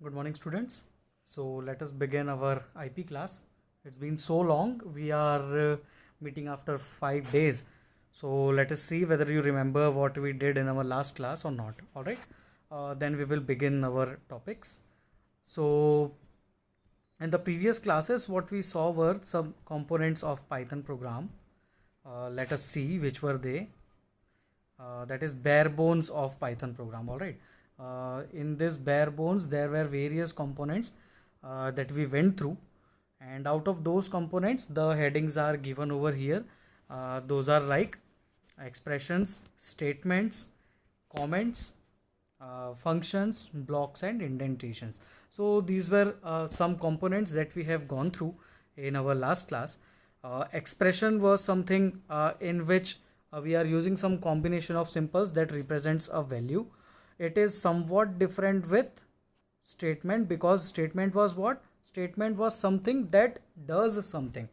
Good morning, students. So let us begin our IP class. It's been so long. We are meeting after 5 days. So let us see whether you remember what we did in our last class or not. All right. Then we will begin our topics. So in the previous classes, what we saw were some components of Python program. Let us see which were they. That is bare bones of Python program. All right. In this bare bones, there were various components that we went through, and out of those components, the headings are given over here. Those are like expressions, statements, comments, functions, blocks, and indentations. So these were some components that we have gone through in our last class. Expression was something in which we are using some combination of symbols that represents a value. It is somewhat different with statement, because statement was what? Statement was something that does something.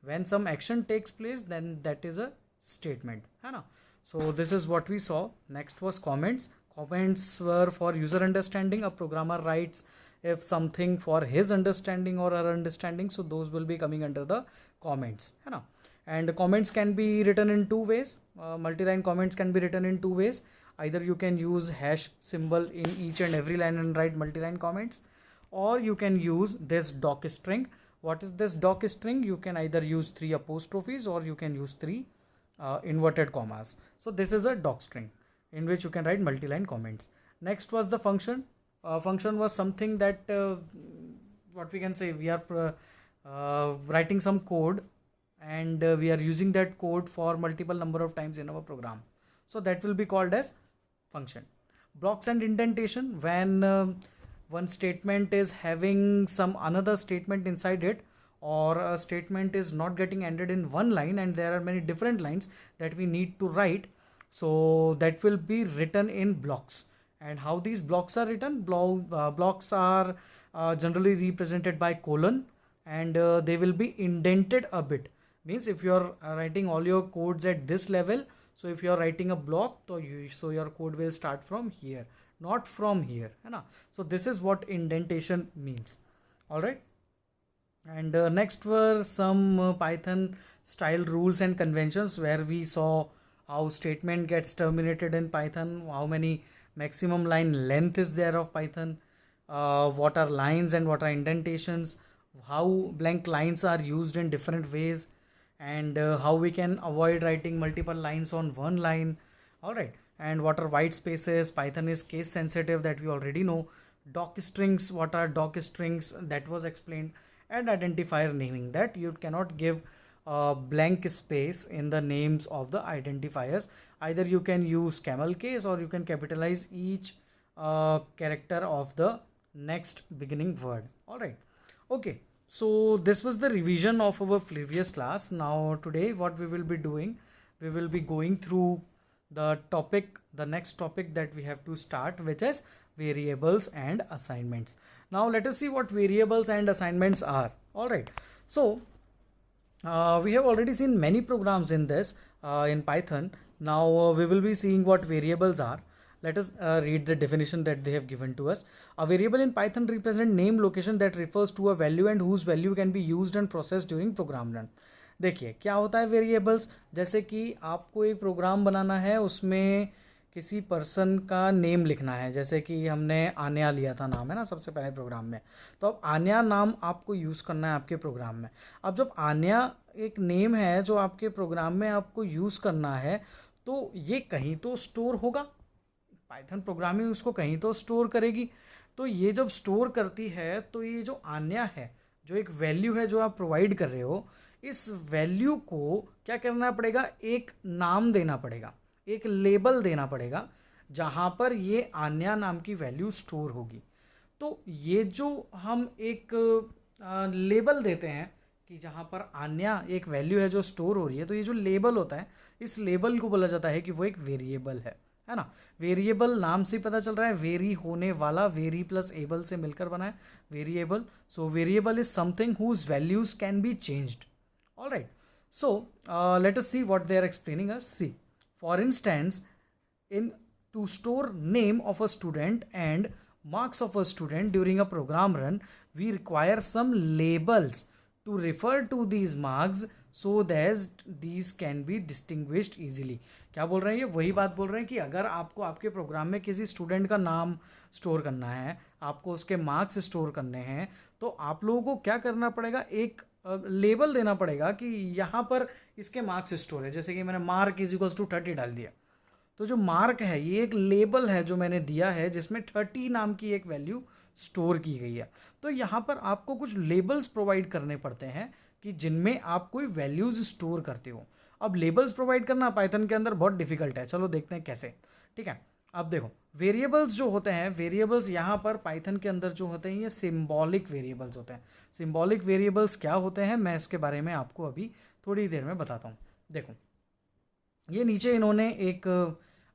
When some action takes place, then that is a statement, है ना? So this is what we saw. Next was comments. Comments were for user understanding. A programmer writes if something for his understanding or her understanding, so those will be coming under the comments, है ना? And comments can be written in two ways. Multi-line comments can be written in two ways. Either you can use hash symbol in each and every line and write multi-line comments, or you can use this doc string. What is this doc string? You can either use 3 apostrophes or you can use 3 inverted commas. So this is a doc string in which you can write multi-line comments. Next was the function. Function was something that what we can say, we are writing some code, and we are using that code for multiple number of times in our program. So that will be called as function. Blocks and indentation, when one statement is having some another statement inside it, or a statement is not getting ended in one line and there are many different lines that we need to write, so that will be written in blocks. And how these blocks are written? Blocks are generally represented by colon, and they will be indented a bit. Means if you are writing all your codes at this level, so if you are writing a block, so your code will start from here, not from here, है ना? So this is what indentation means. All right. And next were some Python style rules and conventions, where we saw how statement gets terminated in Python, how many maximum line length is there of Python, what are lines and what are indentations, how blank lines are used in different ways, and how we can avoid writing multiple lines on one line. All right. And what are white spaces? Python is case sensitive, that we already know. Doc strings, what are doc strings? That was explained. And identifier naming, that you cannot give a blank space in the names of the identifiers. Either you can use camel case, or you can capitalize each character of the next beginning word. All right. Okay. So this was the revision of our previous class. Now today what we will be doing, we will be going through the next topic that we have to start, which is variables and assignments. Now let us see what variables and assignments are. All right. So we have already seen many programs in this in Python. Now we will be seeing what variables are. Let us read the definition that they have given to us. A variable in Python represents name location that refers to a value and whose value can be used and processed during program run. देखिए क्या होता है variables. जैसे कि आपको एक programme बनाना है, उसमें किसी पर्सन का नेम लिखना है. जैसे कि हमने आन्या लिया था नाम, है ना, सबसे पहले प्रोग्राम में. तो अब आन्या नाम आपको यूज़ करना है आपके प्रोग्राम में. अब जब आन्या एक नेम है जो आपके प्रोग्राम में आपको यूज़ करना है, तो ये कहीं तो स्टोर होगा. पाइथन प्रोग्रामिंग उसको कहीं तो स्टोर करेगी. तो ये जब स्टोर करती है, तो ये जो आन्या है, जो एक वैल्यू है जो आप प्रोवाइड कर रहे हो, इस वैल्यू को क्या करना पड़ेगा? एक नाम देना पड़ेगा, एक लेबल देना पड़ेगा, जहाँ पर ये आन्या नाम की वैल्यू स्टोर होगी. तो ये जो हम एक लेबल देते हैं कि जहाँ पर आन्या एक वैल्यू है जो स्टोर हो रही है, तो ये जो लेबल होता है, इस लेबल को बोला जाता है कि वो एक वेरिएबल है ना. वेरिएबल नाम से पता चल रहा है, वेरी होने वाला, वेरी प्लस एबल से मिलकर बना है variable. So variable is something whose values can be changed. All right. So let us see what they are explaining us. See, for instance, in to store name of a student and marks of a student during a program run, we require some labels to refer to these marks so that these can be distinguished easily. क्या बोल रहे हैं ये? वही बात बोल रहे हैं कि अगर आपको आपके प्रोग्राम में किसी स्टूडेंट का नाम स्टोर करना है, आपको उसके मार्क्स स्टोर करने हैं, तो आप लोगों को क्या करना पड़ेगा, एक लेबल देना पड़ेगा कि यहाँ पर इसके मार्क्स स्टोर है। जैसे कि मैंने मार्क इज इक्वल्स टू 30 डाल दिया, तो जो मार्क है ये एक लेबल है जो मैंने दिया है जिसमें 30 नाम की एक वैल्यू स्टोर की गई है। तो यहाँ पर आपको कुछ लेबल्स प्रोवाइड करने पड़ते हैं कि जिनमें आप कोई वैल्यूज़ स्टोर करते हो। अब लेबल्स प्रोवाइड करना पाइथन के अंदर बहुत डिफिकल्ट है, चलो देखते हैं कैसे। ठीक है, अब देखो वेरिएबल्स जो होते हैं, वेरिएबल्स यहाँ पर पाइथन के अंदर जो होते हैं ये सिंबॉलिक वेरिएबल्स होते हैं। सिंबॉलिक वेरिएबल्स क्या होते हैं मैं इसके बारे में आपको अभी थोड़ी देर में बताता हूँ। देखो ये नीचे इन्होंने एक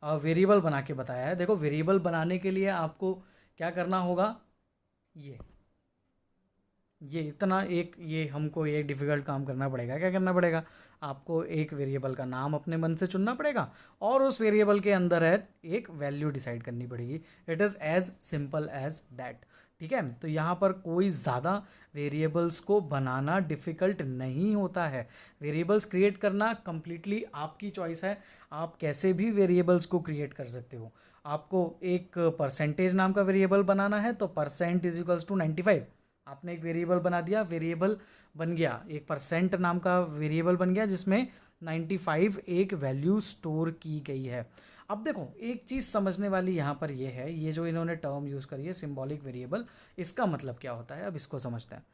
वेरिएबल बना के बताया है। देखो वेरिएबल बनाने के लिए आपको क्या करना होगा, ये इतना एक ये हमको ये डिफ़िकल्ट काम करना पड़ेगा। क्या करना पड़ेगा, आपको एक वेरिएबल का नाम अपने मन से चुनना पड़ेगा और उस वेरिएबल के अंदर है एक वैल्यू डिसाइड करनी पड़ेगी। It is as simple as that. ठीक है, तो यहाँ पर कोई ज़्यादा वेरिएबल्स को बनाना डिफ़िकल्ट नहीं होता है। वेरिएबल्स क्रिएट करना कम्प्लीटली आपकी चॉइस है, आप कैसे भी वेरिएबल्स को क्रिएट कर सकते हो। आपको एक परसेंटेज नाम का वेरिएबल बनाना है तो परसेंट इज इक्वल्स टू 95, आपने एक वेरिएबल बना दिया, वेरिएबल बन गया, एक परसेंट नाम का वेरिएबल बन गया जिसमें 95 एक वैल्यू स्टोर की गई है। अब देखो एक चीज़ समझने वाली यहाँ पर ये है, ये जो इन्होंने टर्म यूज़ करी है सिंबॉलिक वेरिएबल, इसका मतलब क्या होता है अब इसको समझते हैं।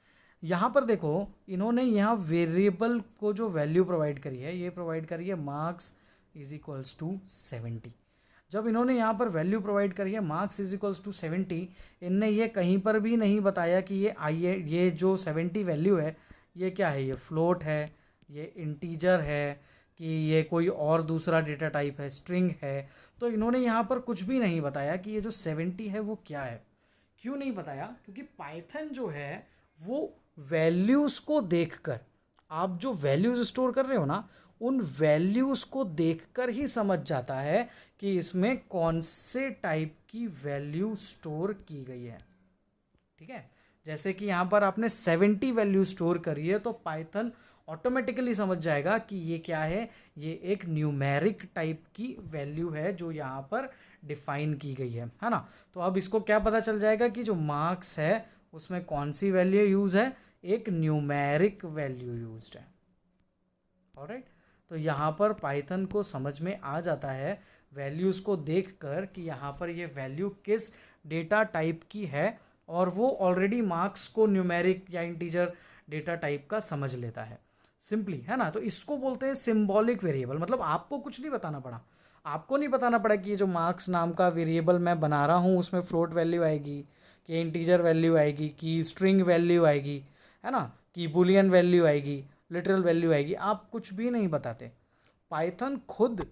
यहाँ पर देखो इन्होंने यहाँ वेरिएबल को जो वैल्यू प्रोवाइड करी है, ये प्रोवाइड करी है मार्क्स इज इक्वल्स टू 70। जब इन्होंने यहाँ पर वैल्यू प्रोवाइड करी है मार्क्स इज इक्वल्स टू 70, इनने ये कहीं पर भी नहीं बताया कि ये जो 70 वैल्यू है ये क्या है, ये फ्लोट है, ये इंटीजर है, कि ये कोई और दूसरा डेटा टाइप है, स्ट्रिंग है। तो इन्होंने यहाँ पर कुछ भी नहीं बताया कि ये जो 70 है वो क्या है। क्यों नहीं बताया, क्योंकि पाइथन जो है वो वैल्यूज़ को देखकर, आप जो वैल्यूज़ स्टोर कर रहे हो ना, उन वैल्यूज़ को देखकर ही समझ जाता है कि इसमें कौन से टाइप की वैल्यू स्टोर की गई है। ठीक है, जैसे कि यहाँ पर आपने 70 वैल्यू स्टोर करी है तो पाइथन ऑटोमेटिकली समझ जाएगा कि ये क्या है, ये एक न्यूमेरिक टाइप की वैल्यू है जो यहाँ पर डिफाइन की गई है ना। तो अब इसको क्या पता चल जाएगा कि जो मार्क्स है उसमें कौन सी वैल्यू यूज़ है, एक न्यूमेरिक वैल्यू यूज्ड है। ऑलराइट, तो यहाँ पर पाइथन को समझ में आ जाता है वैल्यूज़ को देखकर कि यहाँ पर ये वैल्यू किस डेटा टाइप की है, और वो ऑलरेडी मार्क्स को न्यूमेरिक या इंटीजर डेटा टाइप का समझ लेता है सिंपली, है ना। तो इसको बोलते हैं सिंबॉलिक वेरिएबल। मतलब आपको कुछ नहीं बताना पड़ा, आपको नहीं बताना पड़ा कि ये जो मार्क्स नाम का वेरिएबल मैं बना रहा हूँ उसमें फ्लोट वैल्यू आएगी, कि इंटीजर वैल्यू आएगी, कि स्ट्रिंग वैल्यू आएगी, है ना, कि बुलियन वैल्यू आएगी, लिटरल वैल्यू आएगी। आप कुछ भी नहीं बताते। पाइथन खुद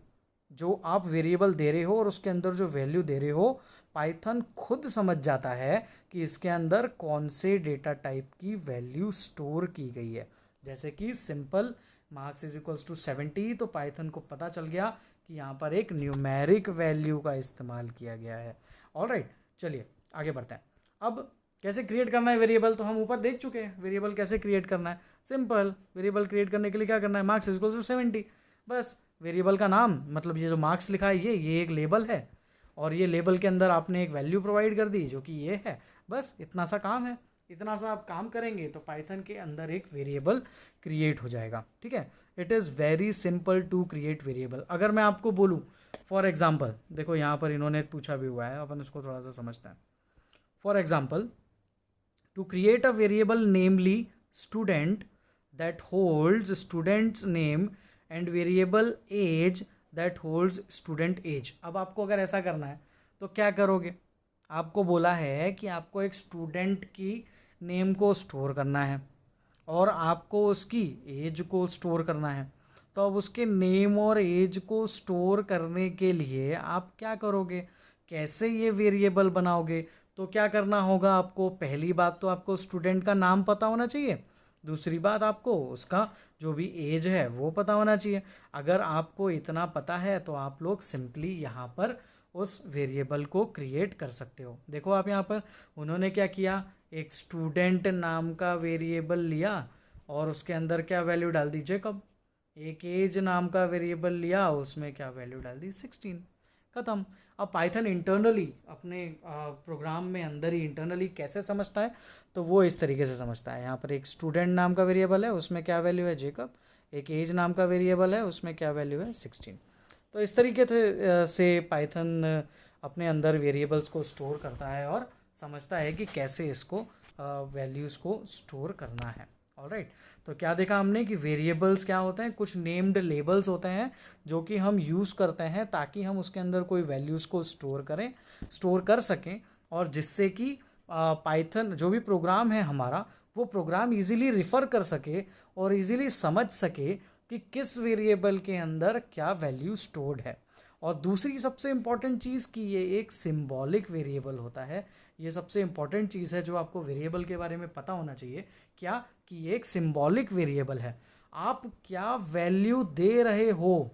जो आप वेरिएबल दे रहे हो और उसके अंदर जो वैल्यू दे रहे हो, पाइथन खुद समझ जाता है कि इसके अंदर कौन से डेटा टाइप की वैल्यू स्टोर की गई है। जैसे कि simple marks is equals to 70, तो पाइथन को पता चल गया कि यहाँ पर एक न्यूमेरिक वैल्यू का इस्तेमाल किया गया है। ऑलराइट, चलिए आगे बढ़ते हैं। अब कैसे क्रिएट करना है वेरिएबल, तो हम ऊपर देख चुके हैं वेरिएबल कैसे क्रिएट करना है। सिंपल, वेरिएबल क्रिएट करने के लिए क्या करना है, मार्क्स इज इक्वल्स टू 70, बस वेरिएबल का नाम, मतलब ये जो मार्क्स लिखा है ये एक लेबल है, और ये लेबल के अंदर आपने एक वैल्यू प्रोवाइड कर दी जो कि ये है। बस इतना सा काम है, इतना सा आप काम करेंगे तो पाइथन के अंदर एक वेरिएबल क्रिएट हो जाएगा। ठीक है, it is very simple to create variable. अगर मैं आपको बोलूँ फॉर एग्जाम्पल, देखो यहाँ पर इन्होंने पूछा भी हुआ है, अपन उसको थोड़ा सा समझते हैं। For example, to create a variable namely student that holds student's name and variable age that holds student age. अब आपको अगर ऐसा करना है तो क्या करोगे, आपको बोला है कि आपको एक स्टूडेंट की नेम को स्टोर करना है और आपको उसकी एज को स्टोर करना है। तो अब उसके नेम और एज को स्टोर करने के लिए आप क्या करोगे, कैसे ये वेरिएबल बनाओगे। तो क्या करना होगा आपको, पहली बात तो आपको स्टूडेंट का नाम पता होना चाहिए, दूसरी बात आपको उसका जो भी एज है वो पता होना चाहिए। अगर आपको इतना पता है तो आप लोग सिंपली यहाँ पर उस वेरिएबल को क्रिएट कर सकते हो। देखो आप यहाँ पर उन्होंने क्या किया, एक स्टूडेंट नाम का वेरिएबल लिया और उसके अंदर क्या वैल्यू डाल दी, जेकब। एक एज नाम का वेरिएबल लिया, उसमें क्या वैल्यू डाल दी, 16। ख़त्म। अब पाइथन इंटरनली अपने प्रोग्राम में अंदर ही इंटरनली कैसे समझता है, तो वो इस तरीके से समझता है। यहाँ पर एक स्टूडेंट नाम का वेरिएबल है, उसमें क्या वैल्यू है, जेकब। एक एज नाम का वेरिएबल है, उसमें क्या वैल्यू है, 16। तो इस तरीके से पाइथन अपने अंदर वेरिएबल्स को स्टोर करता है और समझता है कि कैसे इसको वैल्यूज़ को स्टोर करना है। ऑलराइट, तो क्या देखा हमने कि वेरिएबल्स क्या होते हैं, कुछ नेम्ड लेबल्स होते हैं जो कि हम यूज़ करते हैं ताकि हम उसके अंदर कोई वैल्यूज़ को स्टोर कर सकें, और जिससे कि पाइथन जो भी प्रोग्राम है हमारा, वो प्रोग्राम इजीली रिफ़र कर सके और इजीली समझ सके कि किस वेरिएबल के अंदर क्या वैल्यू स्टोर्ड है। और दूसरी सबसे इम्पॉर्टेंट चीज़ कि ये एक सिंबॉलिक वेरिएबल होता है। ये सबसे इम्पॉर्टेंट चीज़ है जो आपको वेरिएबल के बारे में पता होना चाहिए, क्या कि ये एक सिंबॉलिक वेरिएबल है। आप क्या वैल्यू दे रहे हो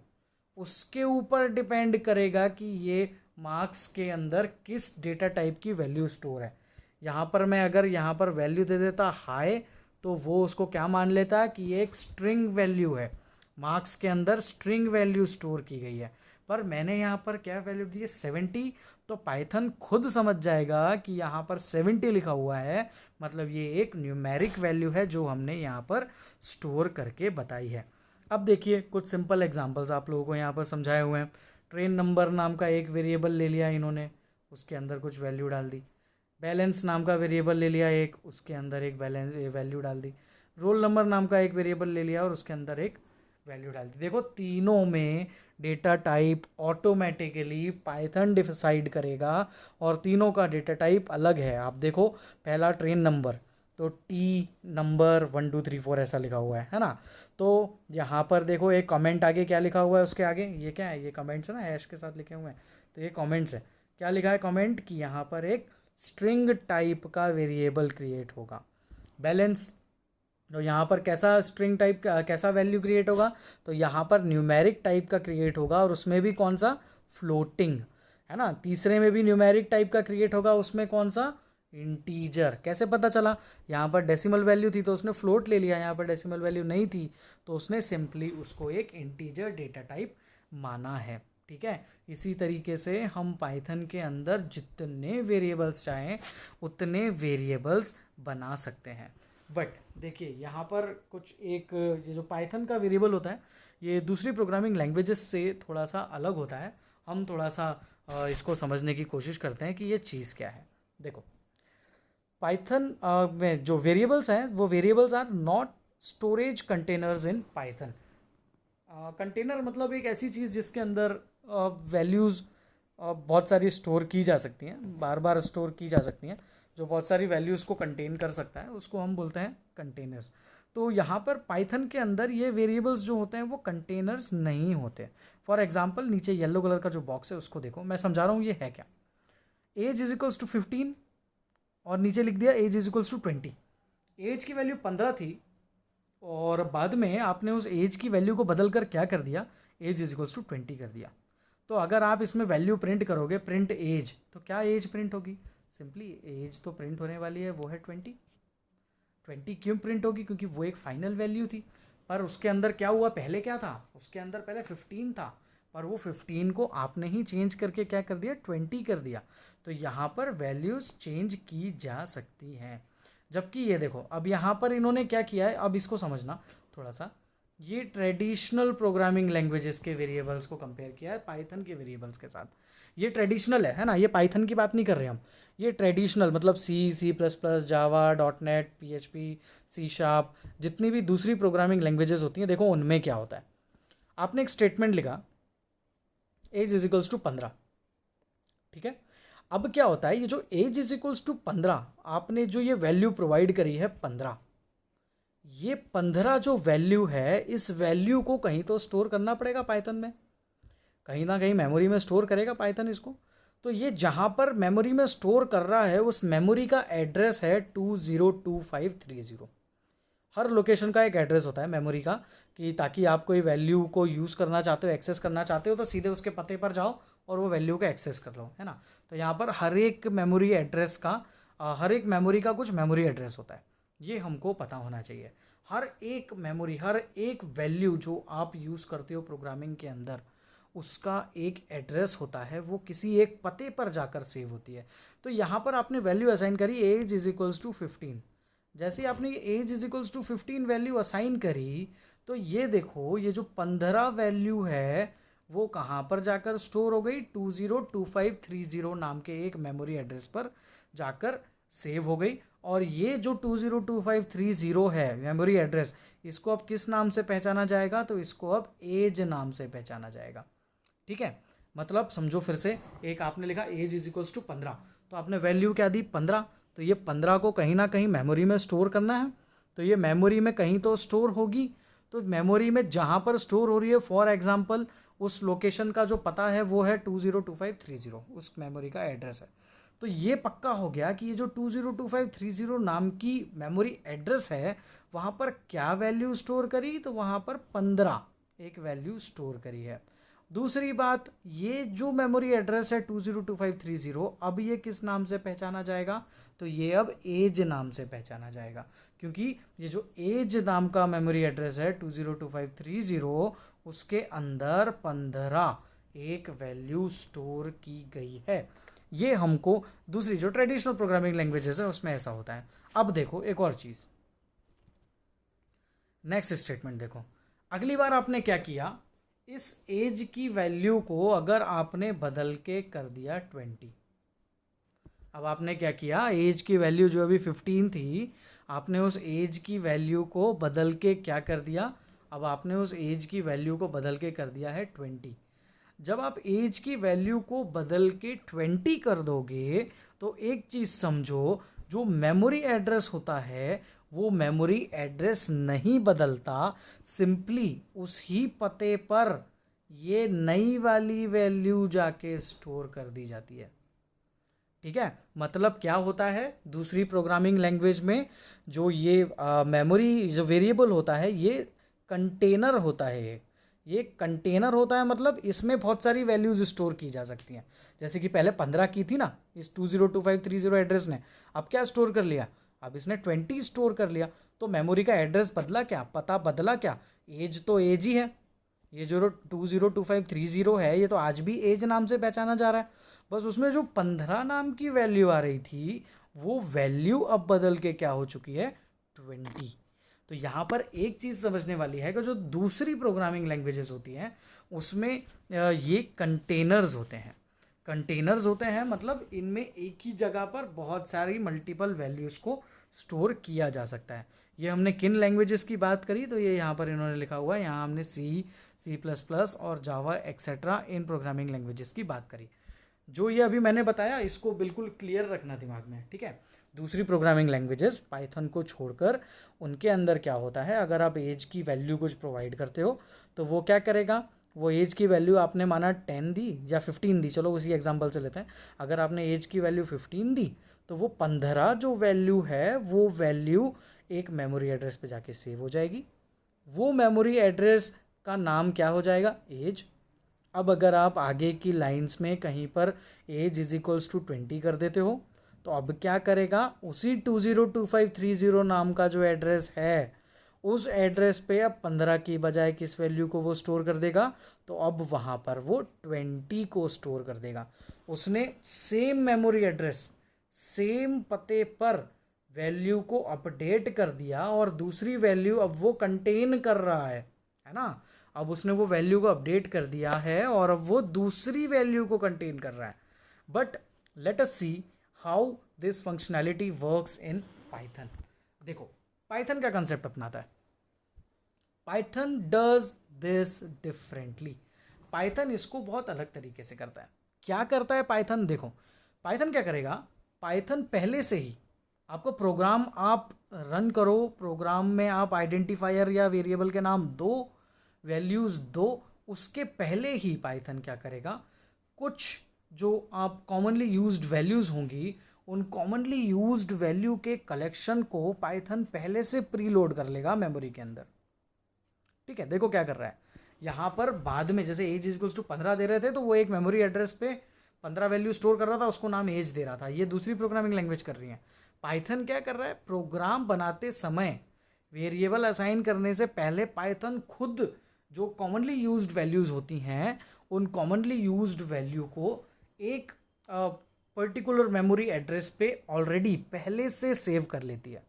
उसके ऊपर डिपेंड करेगा कि ये मार्क्स के अंदर किस डेटा टाइप की वैल्यू स्टोर है। यहाँ पर मैं अगर यहाँ पर वैल्यू दे देता हाई, तो वो उसको क्या मान लेता है कि ये एक स्ट्रिंग वैल्यू है, मार्क्स के अंदर स्ट्रिंग वैल्यू स्टोर की गई है। पर मैंने यहाँ पर क्या वैल्यू दी है, 70, तो पाइथन खुद समझ जाएगा कि यहाँ पर 70 लिखा हुआ है, मतलब ये एक न्यूमेरिक वैल्यू है जो हमने यहाँ पर स्टोर करके बताई है। अब देखिए कुछ सिंपल एग्जांपल्स आप लोगों को यहाँ पर समझाए हुए हैं। ट्रेन नंबर नाम का एक वेरिएबल ले लिया इन्होंने, उसके अंदर कुछ वैल्यू डाल दी। बैलेंस नाम का वेरिएबल ले लिया एक, उसके अंदर एक बैलेंस वैल्यू डाल दी। रोल नंबर नाम का एक वेरिएबल ले लिया और उसके अंदर एक वैल्यू डाल दी। देखो तीनों में data type automatically Python decide करेगा और तीनों का डेटा टाइप अलग है। आप देखो पहला ट्रेन नंबर, तो टी नंबर 1 2 3 4 ऐसा लिखा हुआ है ना। तो यहाँ पर देखो एक कमेंट आगे क्या लिखा हुआ है, उसके आगे ये क्या है, ये कमेंट्स है ना, हैश के साथ लिखे हुए हैं, तो ये कमेंट्स है। क्या लिखा है कमेंट कि यहाँ पर एक स्ट्रिंग टाइप का वेरिएबल क्रिएट होगा। बैलेंस, तो यहाँ पर कैसा स्ट्रिंग टाइप का कैसा वैल्यू क्रिएट होगा, तो यहाँ पर न्यूमेरिक टाइप का क्रिएट होगा और उसमें भी कौन सा, फ्लोटिंग, है ना। तीसरे में भी न्यूमेरिक टाइप का क्रिएट होगा, उसमें कौन सा, इंटीजर। कैसे पता चला, यहाँ पर डेसिमल वैल्यू थी तो उसने फ्लोट ले लिया, यहाँ पर डेसिमल वैल्यू नहीं थी तो उसने सिंपली उसको एक इंटीजर डेटा टाइप माना है। ठीक है, इसी तरीके से हम पाइथन के अंदर जितने वेरिएबल्स चाहें उतने वेरिएबल्स बना सकते हैं। बट देखिए यहाँ पर कुछ एक ये जो पाइथन का वेरिएबल होता है ये दूसरी प्रोग्रामिंग लैंग्वेजेस से थोड़ा सा अलग होता है। हम थोड़ा सा इसको समझने की कोशिश करते हैं कि ये चीज़ क्या है। देखो पाइथन में जो वेरिएबल्स हैं वो variables are not storage containers in Python. Container मतलब एक ऐसी चीज़ जिसके अंदर वैल्यूज़ बहुत सारी स्टोर की जा सकती हैं, बार बार स्टोर की जा सकती हैं, जो बहुत सारी वैल्यूज़ को कंटेन कर सकता है, उसको हम बोलते हैं कंटेनर्स। तो यहाँ पर पाइथन के अंदर ये वेरिएबल्स जो होते हैं वो कंटेनर्स नहीं होते। फॉर एग्जांपल नीचे येलो कलर का जो बॉक्स है उसको देखो, मैं समझा रहा हूँ ये है क्या। एज इज इक्वल्स टू 15 और नीचे लिख दिया age is equals to 20। Age की वैल्यू 15 थी और बाद में आपने उस एज की वैल्यू को बदल कर क्या कर दिया, एज इज इक्वल्स टू 20 कर दिया। तो अगर आप इसमें वैल्यू प्रिंट करोगे, प्रिंट एज, तो क्या एज प्रिंट होगी, सिंपली एज तो प्रिंट होने वाली है वो है 20। 20 क्यों प्रिंट होगी, क्योंकि वो एक फाइनल वैल्यू थी। पर उसके अंदर क्या हुआ, पहले क्या था, उसके अंदर पहले 15 था, पर वो 15 को आपने ही चेंज करके क्या कर दिया, 20 कर दिया। तो यहाँ पर वैल्यूज़ चेंज की जा सकती हैं। जबकि ये देखो अब यहाँ पर इन्होंने क्या किया है, अब इसको समझना थोड़ा सा। ये ट्रेडिशनल प्रोग्रामिंग लैंग्वेजेस के वेरिएबल्स को कंपेयर किया है पाइथन के वेरिएबल्स के साथ। ये ट्रेडिशनल है ना, ये पाइथन की बात नहीं कर रहे हम। ये ट्रेडिशनल मतलब C++, जावा, .NET, PHP, C#, जितनी भी दूसरी प्रोग्रामिंग लैंग्वेजेस होती हैं, देखो उनमें क्या होता है। आपने एक स्टेटमेंट लिखा एज इज इक्वल्स टू 15, ठीक है। अब क्या होता है, ये जो एज इज इक्वल्स टू 15 आपने जो ये वैल्यू प्रोवाइड करी है 15, ये 15 जो वैल्यू है, इस वैल्यू को कहीं तो स्टोर करना पड़ेगा पाइथन में, कहीं ना कहीं मेमोरी में स्टोर करेगा पाइथन इसको। तो ये जहाँ पर मेमोरी में स्टोर कर रहा है उस मेमोरी का एड्रेस है 202530। हर लोकेशन का एक एड्रेस होता है मेमोरी का, कि ताकि आप कोई वैल्यू को यूज़ करना चाहते हो, एक्सेस करना चाहते हो, तो सीधे उसके पते पर जाओ और वो वैल्यू को एक्सेस कर लो, है ना। तो यहाँ पर हर एक मेमोरी एड्रेस का हर एक मेमोरी का कुछ मेमोरी एड्रेस होता है, ये हमको पता होना चाहिए। हर एक मेमोरी, हर एक वैल्यू जो आप यूज़ करते हो प्रोग्रामिंग के अंदर, उसका एक एड्रेस होता है, वो किसी एक पते पर जाकर सेव होती है। तो यहाँ पर आपने वैल्यू असाइन करी एज इज इक्वल्स टू 15। जैसे ही आपने age is equals to 15 value assign करी, तो ये देखो ये जो 15 वैल्यू है वो कहाँ पर जाकर स्टोर हो गई, 202530 नाम के एक मेमोरी एड्रेस पर जाकर सेव हो गई। और ये जो 202530 है मेमोरी एड्रेस, इसको अब किस नाम से पहचाना जाएगा, तो इसको अब एज नाम से पहचाना जाएगा। ठीक है, मतलब समझो फिर से, एक आपने लिखा एज इज इक्वल्स टू 15, तो आपने वैल्यू क्या दी 15, तो ये 15 को कहीं ना कहीं मेमोरी में स्टोर करना है, तो ये मेमोरी में कहीं तो स्टोर होगी। तो मेमोरी में जहाँ पर स्टोर हो रही है, फॉर एग्जांपल उस लोकेशन का जो पता है वो है 202530, उस मेमोरी का एड्रेस है। तो ये पक्का हो गया कि ये जो 202530 नाम की मेमोरी एड्रेस है, वहाँ पर क्या वैल्यू स्टोर करी, तो वहाँ पर 15 एक वैल्यू स्टोर करी है। दूसरी बात, ये जो मेमोरी एड्रेस है 202530, अब ये किस नाम से पहचाना जाएगा, तो ये अब एज नाम से पहचाना जाएगा, क्योंकि ये जो एज नाम का मेमोरी एड्रेस है 202530, उसके अंदर 15 एक वैल्यू स्टोर की गई है। ये हमको दूसरी जो ट्रेडिशनल प्रोग्रामिंग लैंग्वेजेस है उसमें ऐसा होता है। अब देखो एक और चीज़, नेक्स्ट स्टेटमेंट देखो, अगली बार आपने क्या किया, इस एज की वैल्यू को अगर आपने बदल के कर दिया 20, अब आपने क्या किया, एज की वैल्यू जो अभी 15 थी, आपने उस एज की वैल्यू को बदल के क्या कर दिया, अब आपने उस एज की वैल्यू को बदल के कर दिया है 20। जब आप एज की वैल्यू को बदल के 20 कर दोगे, तो एक चीज़ समझो, जो मेमोरी एड्रेस होता है वो मेमोरी एड्रेस नहीं बदलता, सिंपली उस ही पते पर ये नई वाली वैल्यू जाके स्टोर कर दी जाती है। ठीक है, मतलब क्या होता है, दूसरी प्रोग्रामिंग लैंग्वेज में जो ये मेमोरी जो वेरिएबल होता है, ये कंटेनर होता है। ये कंटेनर होता है, मतलब इसमें बहुत सारी वैल्यूज स्टोर की जा सकती हैं। जैसे कि पहले 15 की थी ना इस 202530 एड्रेस ने, अब क्या स्टोर कर लिया, अब इसने 20 स्टोर कर लिया। तो मेमोरी का एड्रेस बदला क्या, पता बदला क्या, एज तो एज ही है। ये जो 202530 है ये तो आज भी एज नाम से पहचाना जा रहा है, बस उसमें जो 15 नाम की वैल्यू आ रही थी वो वैल्यू अब बदल के क्या हो चुकी है, 20। तो यहाँ पर एक चीज़ समझने वाली है कि जो दूसरी प्रोग्रामिंग लैंग्वेजेस होती हैं उसमें ये कंटेनर्स होते हैं। कंटेनर्स होते हैं मतलब इनमें एक ही जगह पर बहुत सारी मल्टीपल वैल्यूज़ को स्टोर किया जा सकता है। ये हमने किन लैंग्वेजेस की बात करी, तो ये यहाँ पर इन्होंने लिखा हुआ है, यहाँ हमने C++ और जावा एक्सेट्रा इन प्रोग्रामिंग लैंग्वेजेस की बात करी। जो ये अभी मैंने बताया इसको बिल्कुल क्लियर रखना दिमाग में, ठीक है। दूसरी प्रोग्रामिंग लैंग्वेजेस पाइथन को छोड़कर उनके अंदर क्या होता है, अगर आप एज की वैल्यू कुछ प्रोवाइड करते हो तो वो क्या करेगा, वो एज की वैल्यू आपने माना 10 दी या 15 दी, चलो उसी एग्जांपल से लेते हैं। अगर आपने एज की वैल्यू 15 दी तो वो 15 जो वैल्यू है वो वैल्यू एक मेमोरी एड्रेस पे जाके सेव हो जाएगी। वो मेमोरी एड्रेस का नाम क्या हो जाएगा, एज। अब अगर आप आगे की लाइंस में कहीं पर एज इज इक्वल्स टू 20 कर देते हो तो अब क्या करेगा, उसी 202530 नाम का जो एड्रेस है उस एड्रेस पे अब 15 की बजाय किस वैल्यू को वो स्टोर कर देगा, तो अब वहाँ पर वो 20 को स्टोर कर देगा। उसने सेम मेमोरी एड्रेस सेम पते पर वैल्यू को अपडेट कर दिया और दूसरी वैल्यू अब वो कंटेन कर रहा है ना। अब उसने वो वैल्यू को अपडेट कर दिया है और अब वो दूसरी वैल्यू को कंटेन कर रहा है। But let us see how this functionality works in Python. देखो पाइथन का कंसेप्ट अपनाता है, Python does this differently. Python इसको बहुत अलग तरीके से करता है। क्या करता है पाइथन, देखो पाइथन क्या करेगा, पाइथन पहले से ही आपको प्रोग्राम आप रन करो, प्रोग्राम में आप आइडेंटिफायर या वेरिएबल के नाम दो, वैल्यूज़ दो, उसके पहले ही पाइथन क्या करेगा, कुछ जो आप कॉमनली यूज्ड वैल्यूज़ होंगी उन कॉमनली यूज्ड वैल्यू के कलेक्शन को पाइथन पहले से प्रीलोड कर लेगा मेमोरी के अंदर। ठीक है, देखो क्या कर रहा है, यहाँ पर बाद में जैसे एज इक्वल्स टू 15 दे रहे थे तो वो एक मेमोरी एड्रेस पे 15 वैल्यू स्टोर कर रहा था, उसको नाम एज दे रहा था। ये दूसरी प्रोग्रामिंग लैंग्वेज कर रही है। पाइथन क्या कर रहा है, प्रोग्राम बनाते समय वेरिएबल असाइन करने से पहले पाइथन खुद जो कॉमनली यूज्ड वैल्यूज़ होती हैं उन कॉमनली यूज्ड वैल्यू को एक पर्टिकुलर मेमोरी एड्रेस पे ऑलरेडी पहले से सेव कर लेती है।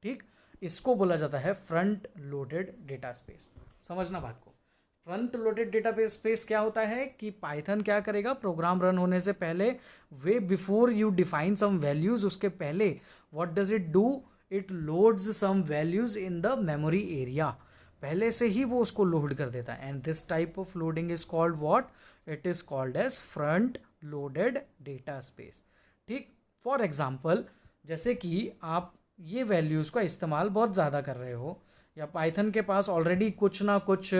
ठीक, इसको बोला जाता है फ्रंट लोडेड डेटा स्पेस। समझना बात को। फ्रंट लोडेड डेटा स्पेस क्या होता है कि पाइथन क्या करेगा, प्रोग्राम रन होने से पहले वे before you define some values, उसके पहले what does it do, it loads some values in the memory area. पहले से ही वो उसको लोड कर देता है। And this type of loading is called what, it is called as front loaded data space. ठीक, फॉर एग्जाम्पल जैसे कि आप ये वैल्यूज़ का इस्तेमाल बहुत ज़्यादा कर रहे हो या पाइथन के पास ऑलरेडी कुछ ना कुछ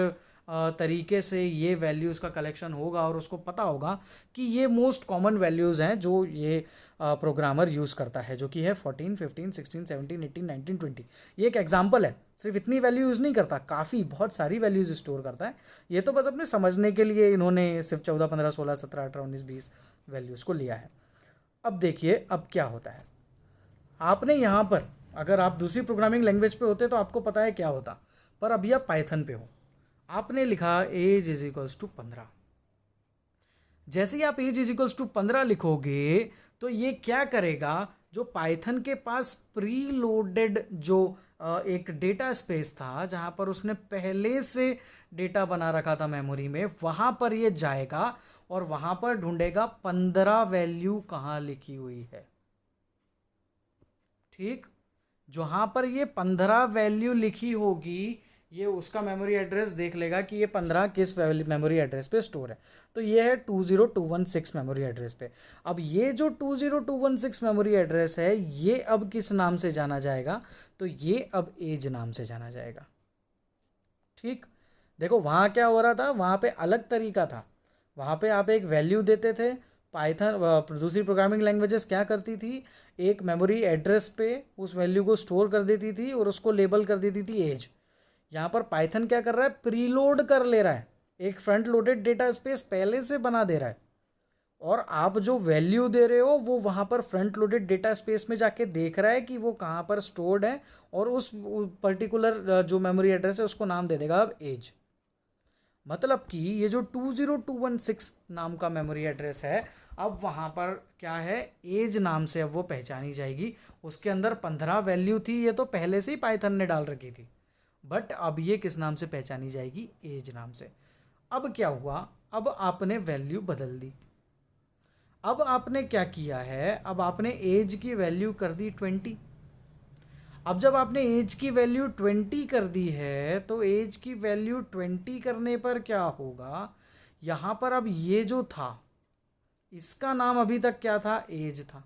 तरीके से ये वैल्यूज़ का कलेक्शन होगा और उसको पता होगा कि ये मोस्ट कॉमन वैल्यूज़ हैं जो ये प्रोग्रामर यूज़ करता है, जो कि है 14, 15, 16, 17, 18, 19, 20। ये एक एग्जांपल है, सिर्फ इतनी वैल्यू यूज़ नहीं करता, काफ़ी बहुत सारी वैल्यूज़ स्टोर करता है। ये तो बस अपने समझने के लिए इन्होंने सिर्फ 14, 15, 16, 17, 18, 19, 20 वैल्यूज़ को लिया है। अब देखिए अब क्या होता है। आपने यहाँ पर अगर आप दूसरी प्रोग्रामिंग लैंग्वेज पे होते तो आपको पता है क्या होता, पर अभी आप पाइथन पे हो। आपने लिखा एज इज इक्वल्स टू 15। जैसे ही आप एज इज इक्वल्स टू 15 लिखोगे तो ये क्या करेगा, जो पाइथन के पास प्री लोडेड जो एक डेटा स्पेस था जहाँ पर उसने पहले से डेटा बना रखा था मेमोरी में, वहाँ पर ये जाएगा और वहाँ पर ढूंढेगा 15 वैल्यू कहाँ लिखी हुई है। ठीक, जहाँ पर ये 15 वैल्यू लिखी होगी ये उसका मेमोरी एड्रेस देख लेगा कि ये 15 किस मेमोरी एड्रेस पे स्टोर है। तो ये है 20216 मेमोरी एड्रेस पे। अब ये जो 20216 मेमोरी एड्रेस है ये अब किस नाम से जाना जाएगा, तो ये अब एज नाम से जाना जाएगा। ठीक, देखो वहाँ क्या हो रहा था, वहाँ पे अलग तरीका था। वहाँ पे आप एक वैल्यू देते थे, पाइथन दूसरी प्रोग्रामिंग लैंग्वेजेस क्या करती थी, एक मेमोरी एड्रेस पे उस वैल्यू को स्टोर कर देती थी और उसको लेबल कर देती थी एज। यहाँ पर पाइथन क्या कर रहा है, प्रीलोड कर ले रहा है, एक फ्रंट लोडेड डेटा स्पेस पहले से बना दे रहा है और आप जो वैल्यू दे रहे हो वो वहाँ पर फ्रंट लोडेड डेटा स्पेस में जाके देख रहा है कि वो कहाँ पर स्टोर्ड है और उस पर्टिकुलर जो मेमोरी एड्रेस है उसको नाम दे देगा अब एज। मतलब कि ये जो 20216 नाम का मेमोरी एड्रेस है अब वहाँ पर क्या है, एज नाम से अब वो पहचानी जाएगी। उसके अंदर 15 वैल्यू थी, ये तो पहले से ही पाइथन ने डाल रखी थी, बट अब ये किस नाम से पहचानी जाएगी, एज नाम से। अब क्या हुआ, अब आपने वैल्यू बदल दी। अब आपने क्या किया है, अब आपने एज की वैल्यू कर दी 20। अब जब आपने एज की वैल्यू 20 कर दी है तो एज की वैल्यू 20 करने पर क्या होगा, यहाँ पर अब ये जो था इसका नाम अभी तक क्या था, एज था,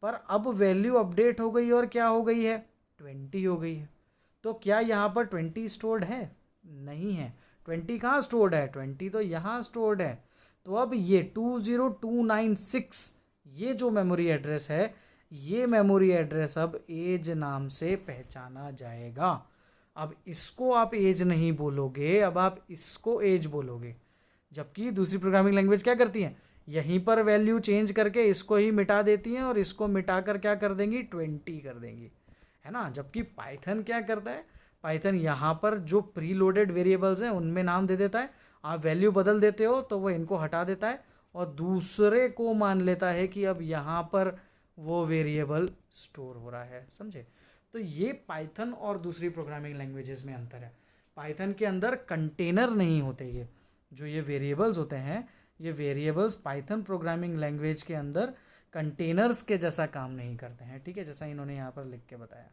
पर अब वैल्यू अपडेट हो गई और क्या हो गई है, 20 हो गई है। तो क्या यहाँ पर 20 स्टोर्ड है, नहीं है। 20 कहाँ स्टोर्ड है, 20 तो यहाँ स्टोर्ड है। तो अब ये 20296 ये जो मेमोरी एड्रेस है, ये मेमोरी एड्रेस अब एज नाम से पहचाना जाएगा। अब इसको आप एज नहीं बोलोगे, अब आप इसको एज बोलोगे। जबकि दूसरी प्रोग्रामिंग लैंग्वेज क्या करती है, यहीं पर वैल्यू चेंज करके इसको ही मिटा देती हैं और इसको मिटा कर क्या कर देंगी, 20 कर देंगी, है ना। जबकि पाइथन क्या करता है, पाइथन यहाँ पर जो प्री लोडेड वेरिएबल्स हैं उनमें नाम दे देता है, आप वैल्यू बदल देते हो तो वो इनको हटा देता है और दूसरे को मान लेता है कि अब यहाँ पर वो वेरिएबल स्टोर हो रहा है, समझे। तो ये पाइथन और दूसरी प्रोग्रामिंग लैंग्वेजेस में अंतर है। पाइथन के अंदर कंटेनर नहीं होते, ये जो ये वेरिएबल्स होते हैं ये वेरिएबल्स पाइथन प्रोग्रामिंग लैंग्वेज के अंदर कंटेनर्स के जैसा काम नहीं करते हैं। ठीक है, जैसा इन्होंने यहाँ पर लिख के बताया,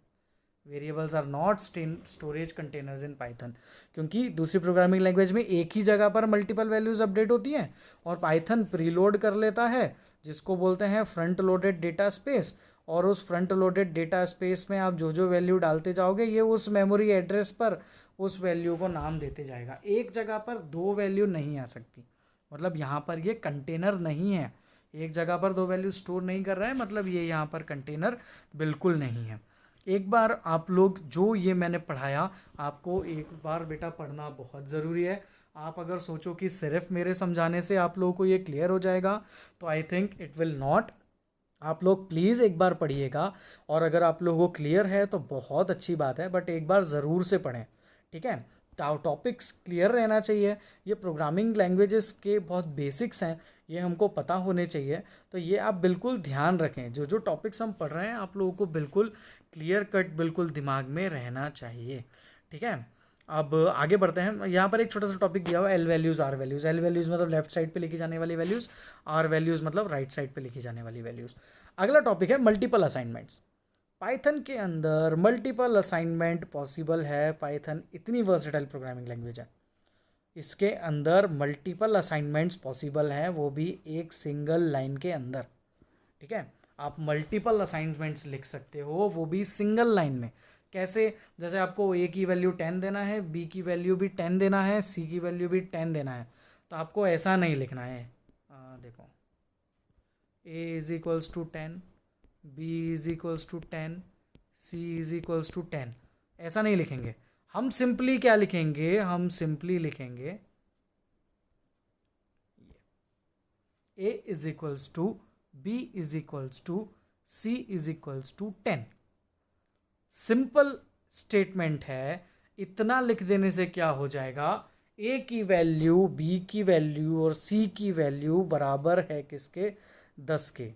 variables are not storage containers in Python, क्योंकि दूसरी प्रोग्रामिंग लैंग्वेज में एक ही जगह पर मल्टीपल वैल्यूज अपडेट होती हैं और पाइथन प्रीलोड कर लेता है जिसको बोलते हैं फ्रंट लोडेड डेटा स्पेस। और उस फ्रंट लोडेड डेटा स्पेस में आप जो जो वैल्यू डालते जाओगे ये उस मेमोरी एड्रेस पर उस वैल्यू को नाम देते जाएगा। एक जगह पर दो वैल्यू नहीं आ सकती, मतलब यहाँ पर ये कंटेनर नहीं है, एक जगह पर दो वैल्यू स्टोर नहीं कर रहा है, मतलब ये यहाँ पर कंटेनर बिल्कुल नहीं है। एक बार आप लोग जो ये मैंने पढ़ाया आपको एक बार बेटा पढ़ना बहुत ज़रूरी है। आप अगर सोचो कि सिर्फ मेरे समझाने से आप लोगों को ये क्लियर हो जाएगा, तो I think it will not. आप लोग प्लीज़ एक बार पढ़िएगा, और अगर आप लोगों को क्लियर है तो बहुत अच्छी बात है, बट एक बार ज़रूर से पढ़ें, ठीक है। टॉपिक्स क्लियर रहना चाहिए। ये प्रोग्रामिंग लैंग्वेजेस के बहुत बेसिक्स हैं, ये हमको पता होने चाहिए। तो ये आप बिल्कुल ध्यान रखें, जो जो टॉपिक्स हम पढ़ रहे हैं आप लोगों को बिल्कुल क्लियर कट बिल्कुल दिमाग में रहना चाहिए, ठीक है। अब आगे बढ़ते हैं। यहाँ पर एक छोटा सा टॉपिक दिया हुआ है, L values R values. L values मतलब लेफ्ट साइड पे लिखी जाने वाली वैल्यूज़, आर वैल्यूज़ मतलब राइट साइड पे लिखी जाने वाली वैल्यूज़। अगला टॉपिक है मल्टीपल असाइनमेंट्स। पाइथन के अंदर मल्टीपल असाइनमेंट पॉसिबल है। पाइथन इतनी वर्सेटाइल प्रोग्रामिंग लैंग्वेज है, इसके अंदर मल्टीपल असाइनमेंट्स पॉसिबल हैं, वो भी एक सिंगल लाइन के अंदर, ठीक है। आप मल्टीपल असाइनमेंट्स लिख सकते हो, वो भी सिंगल लाइन में। कैसे? जैसे आपको ए की वैल्यू 10 देना है, बी की वैल्यू भी 10 देना है, सी की वैल्यू भी 10 देना है, तो आपको ऐसा नहीं लिखना है। देखो, A is equals to 10, B is equals to 10, C is equals to 10, ऐसा नहीं लिखेंगे। हम सिंपली क्या लिखेंगे? हम सिंपली लिखेंगे A is equals to B is equals to C is equals to 10। Simple statement है। इतना लिख देने से क्या हो जाएगा? ए की वैल्यू, बी की वैल्यू और सी की वैल्यू बराबर है किसके? 10 के।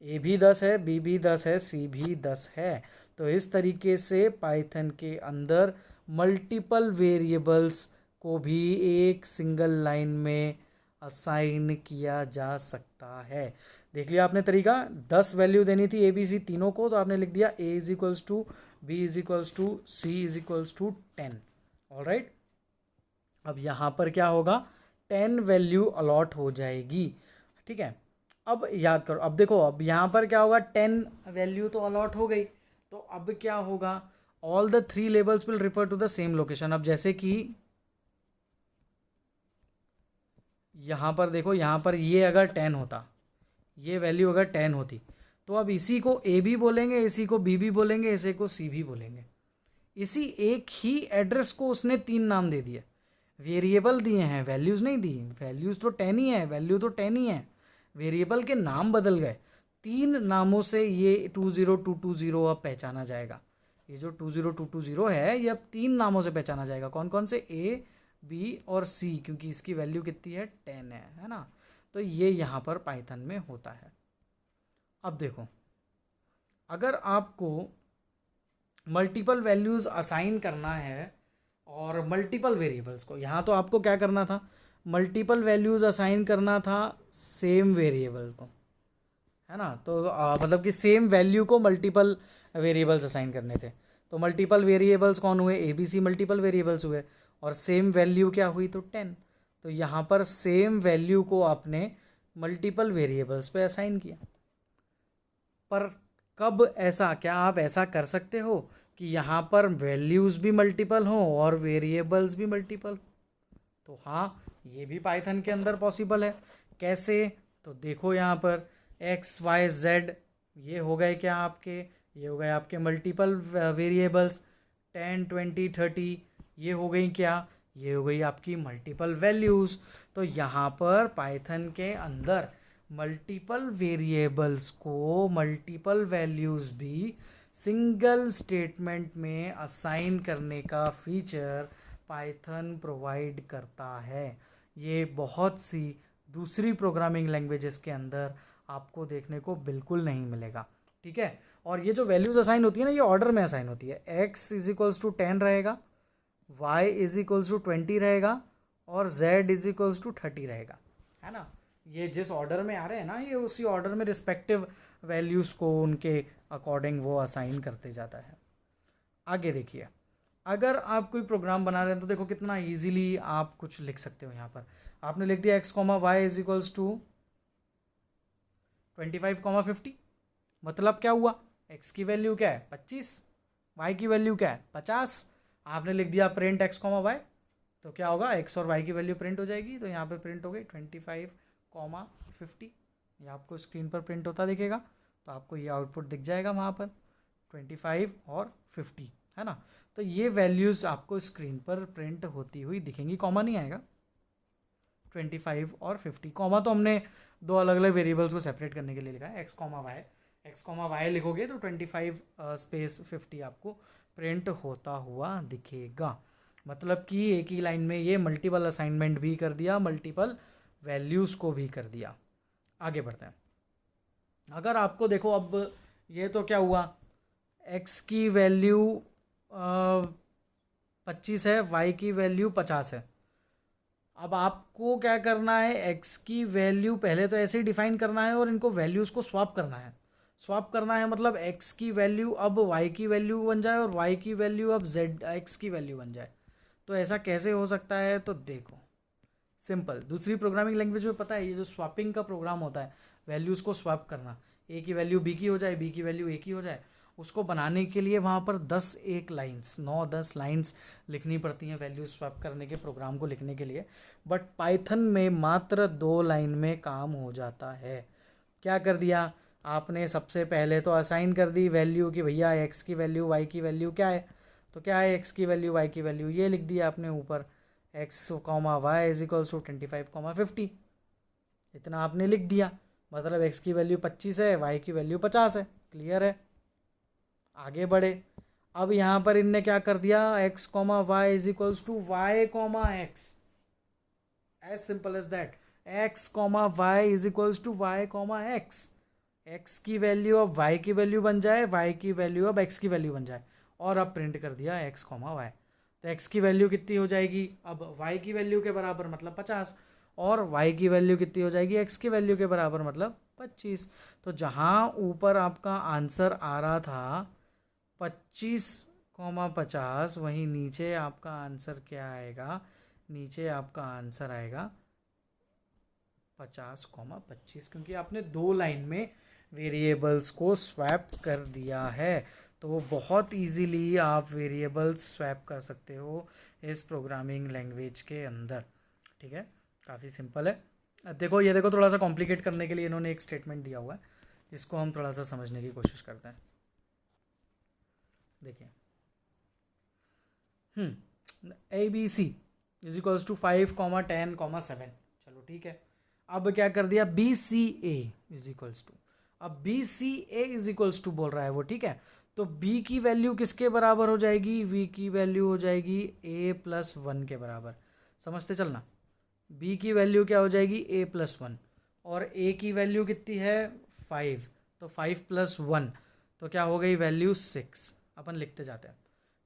ए भी 10 है, बी भी 10 है, सी भी 10 है। तो इस तरीके से पाइथन के अंदर मल्टीपल वेरिएबल्स को भी एक सिंगल लाइन में असाइन किया जा सकता है। देख लिया आपने तरीका। 10 वैल्यू देनी थी ए बी सी तीनों को, तो आपने लिख दिया A is equals to B is equals to C is equals to 10। All right, अब यहाँ पर क्या होगा? 10 वैल्यू अलॉट हो जाएगी, ठीक है। अब याद करो, अब देखो, अब यहाँ पर क्या होगा? 10 वैल्यू तो अलॉट हो गई, तो अब क्या होगा? All the 3 labels will refer to the same location. अब जैसे कि यहाँ पर देखो, यहाँ पर ये अगर 10 होता, ये वैल्यू अगर 10 होती, तो अब इसी को ए भी बोलेंगे, इसी को बी भी बोलेंगे, इसी को सी भी बोलेंगे। इसी एक ही एड्रेस को उसने 3 नाम दे दिए, वेरिएबल दिए हैं, वैल्यूज़ नहीं दी। वैल्यूज़ तो 10 ही है, वैल्यू तो 10 ही है, वेरिएबल के नाम बदल गए। 3 नामों से ये 20220 अब पहचाना जाएगा। ये जो 20220 है, ये अब 3 नामों से पहचाना जाएगा। कौन कौन से? ए, बी और सी, क्योंकि इसकी वैल्यू कितनी है? 10 है ना। तो ये यहाँ पर पाइथन में होता है। अब देखो, अगर आपको मल्टीपल वैल्यूज़ असाइन करना है और मल्टीपल वेरिएबल्स को, यहाँ तो आपको क्या करना था? मल्टीपल वैल्यूज़ असाइन करना था सेम वेरिएबल को, है ना। तो मतलब कि सेम वैल्यू को मल्टीपल वेरिएबल्स असाइन करने थे। तो मल्टीपल वेरिएबल्स कौन हुए? A B C multiple variables हुए, और सेम वैल्यू क्या हुई? तो 10। तो यहाँ पर सेम वैल्यू को आपने मल्टीपल वेरिएबल्स पे असाइन किया। पर कब ऐसा? क्या आप ऐसा कर सकते हो कि यहाँ पर वैल्यूज़ भी मल्टीपल हों और वेरिएबल्स भी मल्टीपल? तो हाँ, ये भी पाइथन के अंदर पॉसिबल है। कैसे? तो देखो, यहाँ पर एक्स वाई जेड, ये हो गए क्या आपके? ये हो गए आपके मल्टीपल वेरिएबल्स। 10 20 30, ये हो गई क्या? ये हो गई आपकी मल्टीपल वैल्यूज़। तो यहाँ पर पाइथन के अंदर मल्टीपल वेरिएबल्स को मल्टीपल वैल्यूज़ भी सिंगल स्टेटमेंट में असाइन करने का फीचर पाइथन प्रोवाइड करता है। ये बहुत सी दूसरी प्रोग्रामिंग लैंग्वेजेस के अंदर आपको देखने को बिल्कुल नहीं मिलेगा, ठीक है। और ये जो वैल्यूज़ असाइन होती है ना, ये ऑर्डर में असाइन होती है। एक्स इज इक्वल्स टू 10 रहेगा, वाई इज इक्वल्स टू 20 रहेगा, और जेड इज इक्वल्स टू 30 रहेगा, है ना। ये जिस ऑर्डर में आ रहे हैं ना, ये उसी ऑर्डर में रिस्पेक्टिव वैल्यूज़ को उनके अकॉर्डिंग वो असाइन करते जाता है। आगे देखिए, अगर आप कोई प्रोग्राम बना रहे हैं तो देखो कितना इजीली आप कुछ लिख सकते हो। यहाँ पर आपने लिख दिया x comma y is equals to 25,50। मतलब क्या हुआ? एक्स की वैल्यू क्या है? 25, वाई की वैल्यू क्या है? 50। आपने लिख दिया प्रिंट एक्स कॉमा वाई, तो क्या होगा? एक्स और वाई की वैल्यू प्रिंट हो जाएगी। तो यहाँ पे प्रिंट हो गई 25,50। ये आपको स्क्रीन पर प्रिंट होता दिखेगा, तो आपको ये आउटपुट दिख जाएगा वहाँ पर 25 और 50, है ना। तो ये वैल्यूज़ आपको स्क्रीन पर प्रिंट होती हुई दिखेंगी, कॉमा नहीं आएगा। 25 और 50। कॉमा तो हमने दो अलग अलग वेरिएबल्स को सेपरेट करने के लिए लिखा है, एक्स कॉमा वाई लिखोगे तो 25 स्पेस 50 आपको प्रिंट होता हुआ दिखेगा। मतलब कि एक ही लाइन में ये मल्टीपल असाइनमेंट भी कर दिया, मल्टीपल वैल्यूज़ को भी कर दिया। आगे बढ़ते हैं। अगर आपको देखो, अब ये तो क्या हुआ, x की वैल्यू 25 है, y की वैल्यू 50 है। अब आपको क्या करना है, x की वैल्यू पहले तो ऐसे ही डिफाइन करना है और इनको वैल्यूज़ को स्वैप करना है। स्वैप करना है मतलब x की वैल्यू अब y की वैल्यू बन जाए और y की वैल्यू अब x की वैल्यू बन जाए। तो ऐसा कैसे हो सकता है, तो देखो सिंपल, दूसरी प्रोग्रामिंग लैंग्वेज में पता है ये जो स्वैपिंग का प्रोग्राम होता है, वैल्यूज़ को स्वैप करना, ए की वैल्यू बी की हो जाए, बी की वैल्यू ए की हो जाए, उसको बनाने के लिए वहाँ पर 9-10 लाइंस लिखनी पड़ती हैं वैल्यू स्वैप करने के प्रोग्राम को लिखने के लिए। बट पाइथन में मात्र 2 लाइन में काम हो जाता है। क्या कर दिया आपने, सबसे पहले तो असाइन कर दी वैल्यू कि भैया एक्स की वैल्यू वाई की वैल्यू क्या है, तो क्या है एक्स की वैल्यू वाई की वैल्यू, ये लिख दिया आपने ऊपर, x comma y is equals to 25 comma 50, इतना आपने लिख दिया। मतलब एक्स की वैल्यू 25 है, वाई की वैल्यू 50 है। क्लियर है, आगे बढ़े। अब यहाँ पर इनने क्या कर दिया, x comma y is equals to y comma x, as simple as that. X comma y is equals to y comma x, एक्स की वैल्यू अब वाई की वैल्यू बन जाए, वाई की वैल्यू अब एक्स की वैल्यू बन जाए, और अब प्रिंट कर दिया एक्स कॉमा वाई। तो एक्स की वैल्यू कितनी हो जाएगी, अब वाई की वैल्यू के बराबर मतलब 50, और वाई की वैल्यू कितनी हो जाएगी, एक्स की वैल्यू के बराबर मतलब 25। तो जहाँ ऊपर आपका आंसर आ रहा था 25,50, वहीं नीचे आपका आंसर क्या आएगा, नीचे आपका आंसर आएगा 50,25, क्योंकि आपने 2 लाइन में वेरिएबल्स को स्वैप कर दिया है। तो वो बहुत इजीली आप वेरिएबल्स स्वैप कर सकते हो इस प्रोग्रामिंग लैंग्वेज के अंदर। ठीक है, काफ़ी सिंपल है। अब देखो, ये देखो, थोड़ा सा कॉम्प्लिकेट करने के लिए इन्होंने एक स्टेटमेंट दिया हुआ है, इसको हम थोड़ा सा समझने की कोशिश करते हैं। देखिए, A B C is equals to 5,10,7। चलो ठीक है, अब क्या कर दिया, B C A is equals to, अब B C A is equals to बोल रहा है वो, ठीक है। तो b की वैल्यू किसके बराबर हो जाएगी, v की वैल्यू हो जाएगी a+1 के बराबर। समझते चलना, b की वैल्यू क्या हो जाएगी, a+1, और a की वैल्यू कितनी है 5, तो 5+1 तो क्या हो गई वैल्यू 6। अपन लिखते जाते हैं,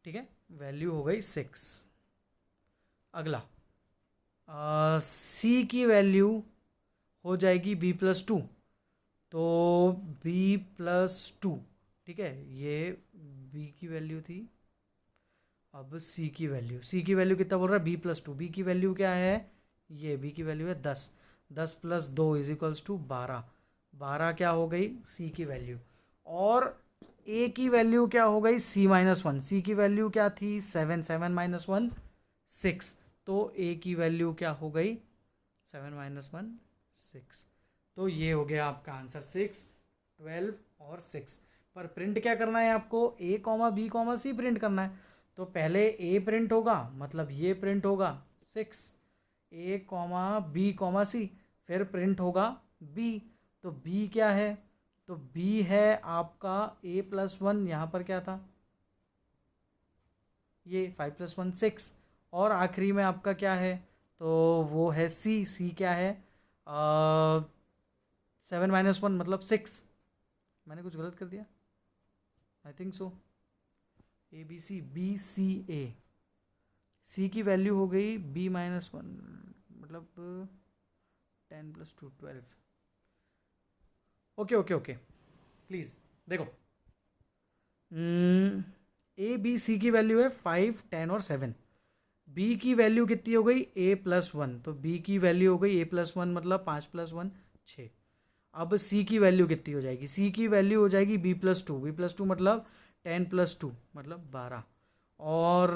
ठीक है, वैल्यू हो गई 6। अगला c की वैल्यू हो जाएगी b+2, तो b+2, ठीक है, ये b की वैल्यू थी। अब c की वैल्यू कितना बोल रहा है, b+2, b की वैल्यू क्या है, ये b की वैल्यू है 10, 10+2 इज इक्वल्स टू 12, 12 क्या हो गई c की वैल्यू, और a की वैल्यू क्या हो गई c-1, c की वैल्यू क्या थी 7, 7-1 6, तो a की वैल्यू क्या हो गई 7-1 6। तो ये हो गया आपका आंसर 6, 12 और 6। पर प्रिंट क्या करना है आपको, a comma b comma c print करना है। तो पहले a प्रिंट होगा, मतलब ये प्रिंट होगा 6, a कॉमा बी कॉमा सी, फिर प्रिंट होगा b। तो b क्या है, तो b है आपका a+1, यहाँ पर क्या था ये 5+1 6, और आखिरी में आपका क्या है, तो वो है c क्या है 7-1 मतलब 6। मैंने कुछ गलत कर दिया, I think so, B C की वैल्यू हो गई b-1, मतलब 10+2 12। ओके प्लीज़ देखो, a b c की वैल्यू है 5, 10 और 7। b की वैल्यू कितनी हो गई a+1, तो b की वैल्यू हो गई a+1 मतलब 5+1 6। अब c की वैल्यू कितनी हो जाएगी, c की वैल्यू हो जाएगी b+2 मतलब 10+2 मतलब 12, और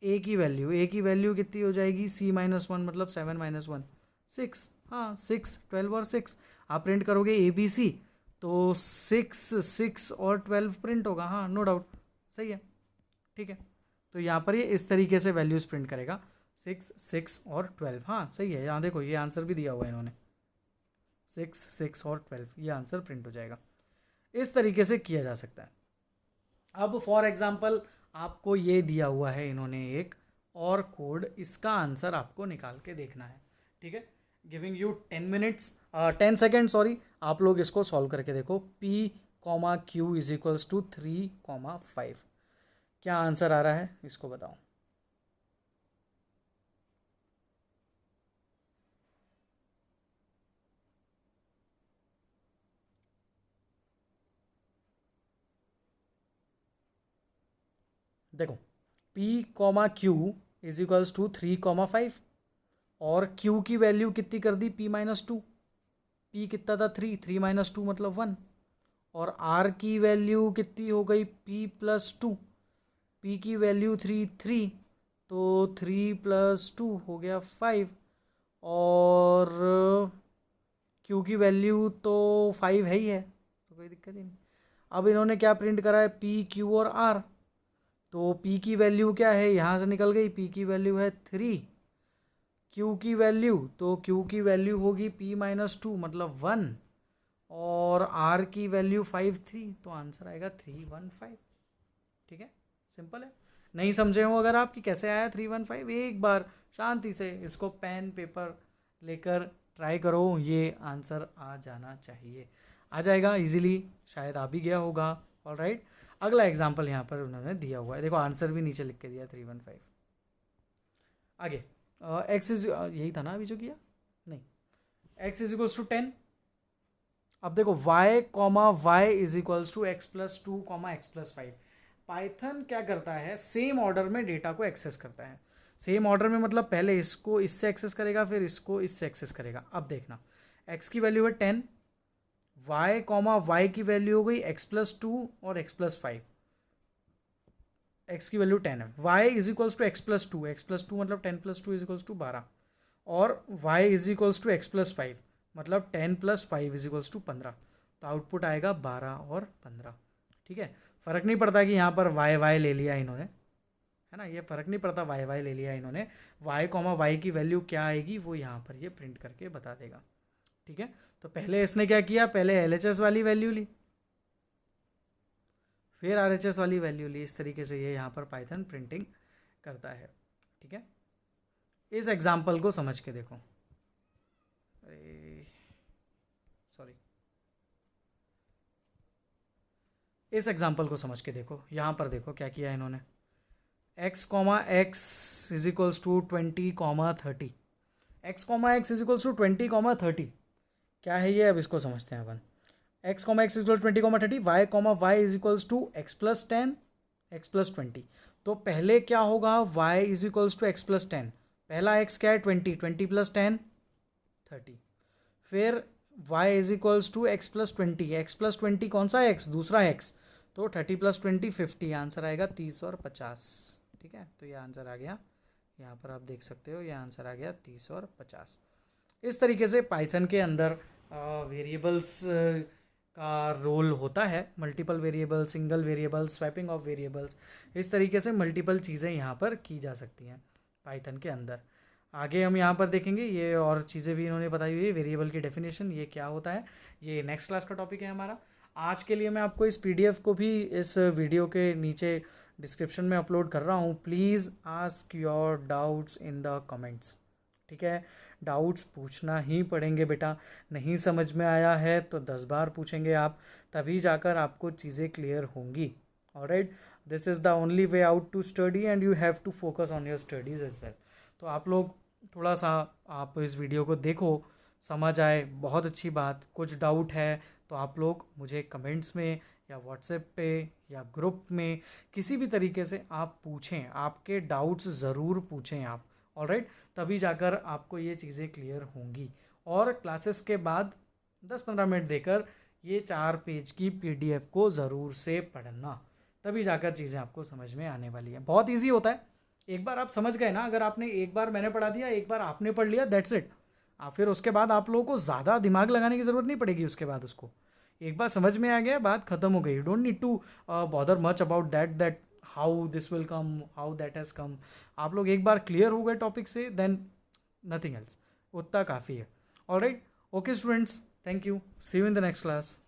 a की वैल्यू कितनी हो जाएगी c-1 मतलब 7-1 6। हाँ 6, 12 और 6 आप प्रिंट करोगे ABC, तो 6, 6 और 12 प्रिंट होगा, हाँ नो डाउट, सही है, ठीक है। तो यहाँ पर ये इस तरीके से वैल्यूज़ प्रिंट करेगा 6, 6 और 12, हाँ सही है। यहाँ देखो ये आंसर भी दिया हुआ है इन्होंने, 6, 6 और 12, ये आंसर प्रिंट हो जाएगा। इस तरीके से किया जा सकता है। अब फॉर एग्जांपल आपको ये दिया हुआ है इन्होंने एक और कोड, इसका आंसर आपको निकाल के देखना है, ठीक है। Giving you 10 minutes, 10 second sorry. आप लोग इसको सॉल्व करके देखो। P, Q is equals to 3, 5, क्या आंसर आ रहा है इसको बताओ। देखो P, Q is equals to 3, 5 और Q की वैल्यू कितनी कर दी P-2, P कितना था 3, 3 - 2 मतलब 1, और R की वैल्यू कितनी हो गई P+2, P की वैल्यू 3, तो 3+2 हो गया 5, और Q की वैल्यू तो 5 है ही है, तो कोई दिक्कत ही नहीं। अब इन्होंने क्या प्रिंट करा है P, Q और R, तो P की वैल्यू क्या है, यहाँ से निकल गई, P की वैल्यू है 3, Q की वैल्यू, तो Q की वैल्यू होगी P-2 मतलब 1, और R की वैल्यू 5, 3, तो आंसर आएगा 315, ठीक है। सिंपल है। नहीं समझे हो अगर आप कि कैसे आया 315, एक बार शांति से इसको पेन पेपर लेकर ट्राई करो, ये आंसर आ जाना चाहिए, आ जाएगा इजीली, शायद आ भी गया होगा। ऑलराइट, अगला एग्जांपल यहाँ पर उन्होंने दिया हुआ है, देखो आंसर भी नीचे लिख के दिया 315। आगे एक्स इज, यही था ना अभी जो किया, नहीं, एक्स इज इक्वल्स टू 10। अब देखो y, is equals to x+2, x+5। Python क्या करता है, सेम ऑर्डर में डेटा को एक्सेस करता है। सेम ऑर्डर में मतलब पहले इसको इससे एक्सेस करेगा, फिर इसको इससे एक्सेस करेगा। अब देखना, x की वैल्यू है 10, y की वैल्यू हो गई x+2 और x+5। x की वैल्यू 10 है, y is equals to x+2 मतलब 10+2 इज इक्वल्स टू 12, और y is equals to x+5 मतलब 10+5 इज इक्वल्स टू 15, तो आउटपुट आएगा 12 और 15, ठीक है। फ़र्क नहीं पड़ता कि यहाँ पर y ले लिया इन्होंने, है ना, ये फ़र्क नहीं पड़ता y ले लिया इन्होंने, y की वैल्यू क्या आएगी वो यहाँ पर ये प्रिंट करके बता देगा, ठीक है। तो पहले इसने क्या किया, पहले LHS वाली वैल्यू ली, फिर RHS वाली वैल्यू ली, इस तरीके से ये यहाँ पर पाइथन प्रिंटिंग करता है, ठीक है। इस एग्जाम्पल को समझ के देखो, अरे सॉरी, इस एग्जाम्पल को समझ के देखो, यहाँ पर देखो क्या किया इन्होंने, x, is equals to 20, 30, x is equals to 20, 30, क्या है ये, अब इसको समझते हैं अपन। x is equal 20, 30, y is equals to x+10, x+20। तो पहले क्या होगा, y is equals to x+10, पहला x क्या है 20 + 10 30, फिर y is equals to x+20 कौन सा x, दूसरा x, तो 30 + 20 50, आंसर आएगा 30 और 50, ठीक है। तो ये आंसर आ गया, यहाँ पर आप देख सकते हो ये आंसर आ गया 30 और 50। इस तरीके से पाइथन के अंदर वेरिएबल्स का रोल होता है, multiple variable, single variable, swapping of variables, इस तरीके से मल्टीपल चीज़ें यहाँ पर की जा सकती हैं पाइथन के अंदर। आगे हम यहाँ पर देखेंगे ये और चीज़ें भी इन्होंने बताई हुई है, वेरिएबल की डेफिनेशन ये क्या होता है, ये नेक्स्ट क्लास का टॉपिक है हमारा। आज के लिए मैं आपको इस PDF को भी इस वीडियो के नीचे डिस्क्रिप्शन में अपलोड कर रहा हूँ, please ask your doubts in the comments, ठीक है। डाउट्स पूछना ही पड़ेंगे बेटा, नहीं समझ में आया है तो 10 बार पूछेंगे आप, तभी जाकर आपको चीज़ें क्लियर होंगी। Alright, this is the only way out to study and you have to focus on your studies as well. तो आप लोग थोड़ा सा आप इस वीडियो को देखो, समझ आए बहुत अच्छी बात, कुछ डाउट है तो आप लोग मुझे कमेंट्स में या व्हाट्सएप पे या ग्रुप में किसी भी तरीके से आप पूछें, आपके डाउट्स ज़रूर पूछें आप, ऑलराइट, तभी जाकर आपको ये चीज़ें क्लियर होंगी। और क्लासेस के बाद 10-15 मिनट देकर ये 4 पेज की PDF को ज़रूर से पढ़ना, तभी जाकर चीज़ें आपको समझ में आने वाली हैं। बहुत इजी होता है, एक बार आप समझ गए ना, अगर आपने एक बार मैंने पढ़ा दिया, एक बार आपने पढ़ लिया, दैट्स इट। फिर उसके बाद आप लोगों को ज़्यादा दिमाग लगाने की ज़रूरत नहीं पड़ेगी, उसके बाद उसको एक बार समझ में आ गया, बात ख़त्म हो गई। You don't need to bother much about that how this will come, how that has come. आप लोग एक बार क्लियर हो गए टॉपिक से, देन नथिंग एल्स, उतना काफ़ी है. Alright, okay students, thank you, see you in the next class.